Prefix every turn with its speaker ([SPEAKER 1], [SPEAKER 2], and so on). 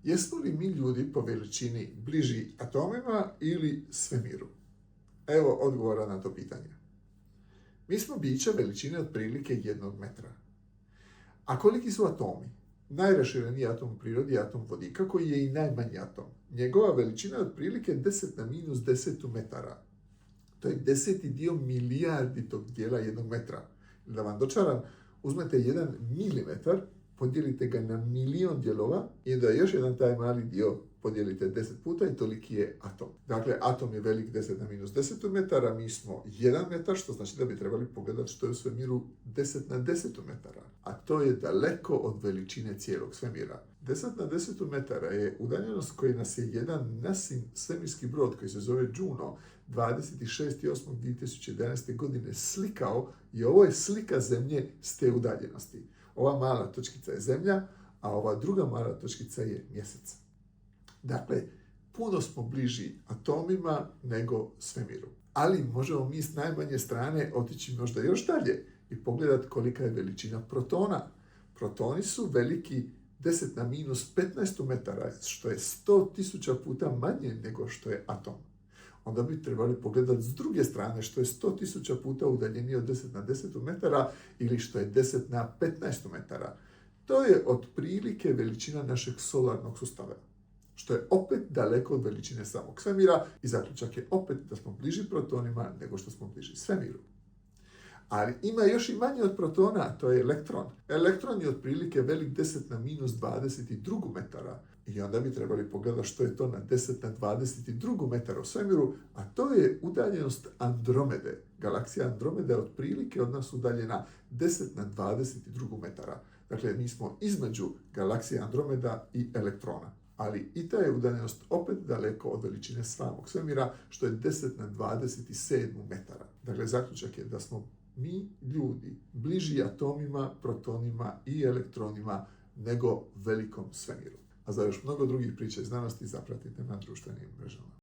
[SPEAKER 1] Jesmo li mi ljudi po veličini bliži atomima ili svemiru? Evo odgovora na to pitanje. Mi smo bića veličine otprilike 1 metra. A koliki su atomi? Najrašireniji atom u prirodi je atom vodika, koji je i najmanji atom. Njegova veličina je otprilike 10 na minus 10 metara. To je 10. dio milijarditog dijela 1 metra. Da vam dočaram, uzmete 1 milimetar, podijelite ga na milion dijelova i da još jedan taj mali dio podijelite 10 puta i toliki je atom. Dakle, atom je velik 10 na minus 10 metara, mi smo 1 metar, što znači da bi trebali pogledati što je u svemiru 10 na 10 metara. A to je daleko od veličine cijelog svemira. 10 na 10 metara je udaljenost koji nas je jedan nasin svemirski brod koji se zove Juno 26.8.2011. godine slikao, i ovo je slika Zemlje s te udaljenosti. Ova mala točkica je Zemlja, a ova druga mala točkica je Mjesec. Dakle, puno smo bliži atomima nego svemiru. Ali možemo mi s najmanje strane otići možda još dalje i pogledati kolika je veličina protona. Protoni su veliki 10 na minus 15 metara, što je 100.000 puta manje nego što je atom. Onda bi trebali pogledati s druge strane što je 100.000 puta udaljenije od 10 na 10 metara ili što je 10 na 15 metara. To je otprilike veličina našeg solarnog sustava, što je opet daleko od veličine samog svemira i zaključak je opet da smo bliži protonima nego što smo bliži svemiru. Ali ima još i manje od protona, to je elektron. Elektron je otprilike velik 10 na minus 22 metara i onda bi trebali pogledati što je to na 10 na 22 metara u svemiru, a to je udaljenost Andromede. Galaksija Andromeda je otprilike od nas udaljena 10 na 22 metara. Dakle, mi smo između galaksije Andromeda i elektrona. Ali i ta je udaljenost opet daleko od veličine samog svemira, što je 10 na 27 metara. Dakle, zaključak je da smo mi, ljudi, bliži atomima, protonima i elektronima nego velikom svemiru. A za još mnogo drugih priča i znanosti zapratite na društvenim mrežama.